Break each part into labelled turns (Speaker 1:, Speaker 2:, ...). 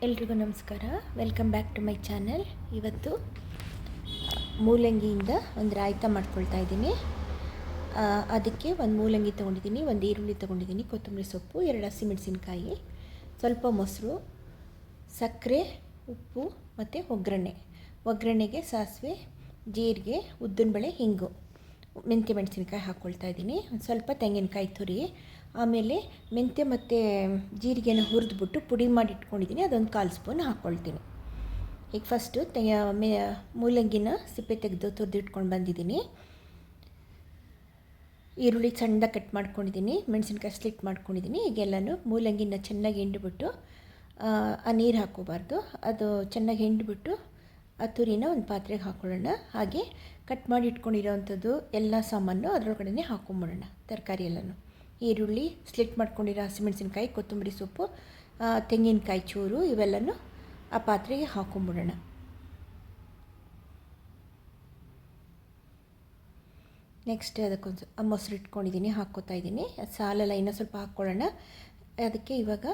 Speaker 1: ಎಲ್ರಿಗೂ ನಮಸ್ಕಾರ. Welcome back to my channel. ಇವತ್ತು ಮೂಲಂಗಿಯಿಂದ ಒಂದು ರಾಯ್ತ ಮಾಡ್ಕೊಳ್ತಾ ಇದ್ದೀನಿ. ಅದಕ್ಕೆ ಒಂದು ಮೂಲಂಗಿ ತೊಗೊಂಡಿದ್ದೀನಿ, ಒಂದು ಈರುಳ್ಳಿ ತೊಗೊಂಡಿದ್ದೀನಿ, ಕೊತ್ತಂಬರಿ ಸೊಪ್ಪು, 2 ಹಸಿಮೆಣಸಿನ್ಕಾಯಿ, ಸ್ವಲ್ಪ ಮೊಸರು, ಸಕ್ಕರೆ, ಉಪ್ಪು ಮತ್ತು ಒಗ್ಗರಣೆಗೆ ಸಾಸಿವೆ, ಜೀರಿಗೆ, ಉದ್ದಿನಬೇಳೆ, ಹಿಂಗು, ಮೆಂತ್ಯ ಮೆಣಸಿನ್ಕಾಯಿ ಹಾಕ್ಕೊಳ್ತಾ ಇದ್ದೀನಿ. ಒಂದು ಸ್ವಲ್ಪ ತೆಂಗಿನಕಾಯಿ ತುರಿ, ಆಮೇಲೆ ಮೆಂತ್ಯ ಮತ್ತು ಜೀರಿಗೆನ ಹುರಿದ್ಬಿಟ್ಟು ಪುಡಿ ಮಾಡಿ ಇಟ್ಕೊಂಡಿದ್ದೀನಿ, ಅದೊಂದು 1/4 ಸ್ಪೂನ್ ಹಾಕ್ಕೊಳ್ತೀನಿ. ಈಗ ಫಸ್ಟು ಮೂಲಂಗಿನ ಸಿಪ್ಪೆ ತೆಗೆದು ತುರಿದಿಟ್ಕೊಂಡು ಬಂದಿದ್ದೀನಿ. ಈರುಳ್ಳಿ ಸಣ್ಣದಾಗಿ ಕಟ್ ಮಾಡ್ಕೊಂಡಿದ್ದೀನಿ, ಮೆಣಸಿನ್ಕಾಯಿ ಸ್ಲಿಟ್ ಮಾಡ್ಕೊಂಡಿದ್ದೀನಿ. ಈಗೆಲ್ಲನೂ ಮೂಲಂಗಿನ ಚೆನ್ನಾಗಿ ಹಿಂಡಿಬಿಟ್ಟು, ಆ ನೀರು ಹಾಕ್ಕೋಬಾರ್ದು, ಅದು ಚೆನ್ನಾಗಿ ಹಿಂಡಿಬಿಟ್ಟು ಆ ತುರಿನ ಒಂದು ಪಾತ್ರೆಗೆ ಹಾಕ್ಕೊಳ್ಳೋಣ. ಹಾಗೆ ಕಟ್ ಮಾಡಿ ಇಟ್ಕೊಂಡಿರೋವಂಥದ್ದು ಎಲ್ಲ ಸಾಮಾನು ಅದರೊಳಗಡೆ ಹಾಕ್ಕೊಂಬಿಡೋಣ. ತರಕಾರಿ ಎಲ್ಲನೂ, ಈರುಳ್ಳಿ, ಸ್ಲಿಟ್ ಮಾಡ್ಕೊಂಡಿರೋ ಹಸಿಮೆಣಸಿನ್ಕಾಯಿ, ಕೊತ್ತಂಬರಿ ಸೊಪ್ಪು, ತೆಂಗಿನಕಾಯಿ ಚೂರು, ಇವೆಲ್ಲನೂ ಆ ಪಾತ್ರೆಗೆ ಹಾಕ್ಕೊಂಬಿಡೋಣ. ನೆಕ್ಸ್ಟ್ ಅದಕ್ಕೊಂದು ಮೊಸರು ಇಟ್ಕೊಂಡಿದ್ದೀನಿ, ಹಾಕ್ಕೋತಾ ಇದ್ದೀನಿ. ಅದು ಸಾಲಲ್ಲ, ಇನ್ನೂ ಸ್ವಲ್ಪ ಹಾಕ್ಕೊಳ್ಳೋಣ. ಅದಕ್ಕೆ ಇವಾಗ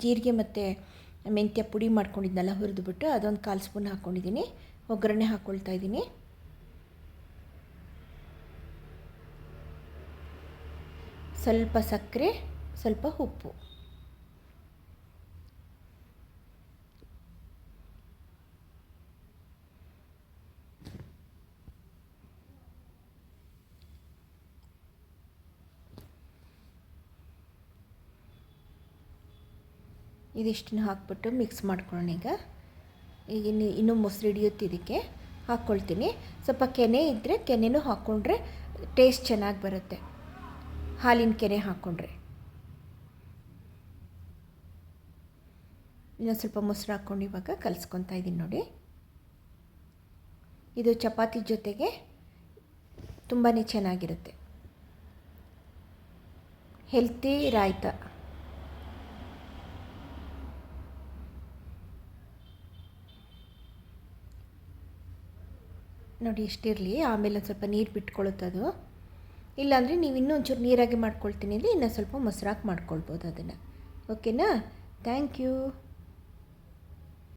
Speaker 1: ಜೀರಿಗೆ ಮತ್ತು ಮೆಂತ್ಯ ಪುಡಿ ಮಾಡ್ಕೊಂಡಿದ್ದೆಲ್ಲ ಹುರಿದ್ಬಿಟ್ಟು ಅದೊಂದು 1/4 ಸ್ಪೂನ್ ಹಾಕ್ಕೊಂಡಿದ್ದೀನಿ. ಒಗ್ಗರಣೆ ಹಾಕ್ಕೊಳ್ತಾ ಇದ್ದೀನಿ. ಸ್ವಲ್ಪ ಸಕ್ಕರೆ, ಸ್ವಲ್ಪ ಉಪ್ಪು, ಇದಿಷ್ಟನ್ನು ಹಾಕ್ಬಿಟ್ಟು ಮಿಕ್ಸ್ ಮಾಡ್ಕೊಳ್ಳೋಣ. ಈಗ ಇನ್ನೂ ಮೊಸರು ಹಿಡಿಯುತ್ತೆ, ಇದಕ್ಕೆ ಹಾಕ್ಕೊಳ್ತೀನಿ. ಸ್ವಲ್ಪ ಕೆನೆ ಇದ್ದರೆ ಕೆನೆನೂ ಹಾಕ್ಕೊಂಡ್ರೆ ಟೇಸ್ಟ್ ಚೆನ್ನಾಗಿ ಬರುತ್ತೆ, ಹಾಲಿನ ಕೆನೆ ಹಾಕ್ಕೊಂಡ್ರೆ. ಇನ್ನೊಂದು ಸ್ವಲ್ಪ ಮೊಸರು ಹಾಕ್ಕೊಂಡು ಇವಾಗ ಕಲಿಸ್ಕೊತಾ ಇದ್ದೀನಿ ನೋಡಿ. ಇದು ಚಪಾತಿ ಜೊತೆಗೆ ತುಂಬಾ ಚೆನ್ನಾಗಿರುತ್ತೆ. ಹೆಲ್ತಿ ರಾಯ್ತ. ನೋಡಿ ಇಷ್ಟಿರಲಿ, ಆಮೇಲೆ ಒಂದು ಸ್ವಲ್ಪ ನೀರು ಬಿಟ್ಕೊಳ್ಳುತ್ತದು. ಇಲ್ಲಾಂದರೆ ನೀವು ಇನ್ನೂ ಒಂಚೂರು ನೀರಾಗಿ ಮಾಡ್ಕೊಳ್ತೀನಿ ಅಂದರೆ ಇನ್ನೂ ಸ್ವಲ್ಪ ಮೊಸರಾಗಿ ಮಾಡ್ಕೊಳ್ಬೋದು ಅದನ್ನು. ಓಕೆನಾ? Thank you.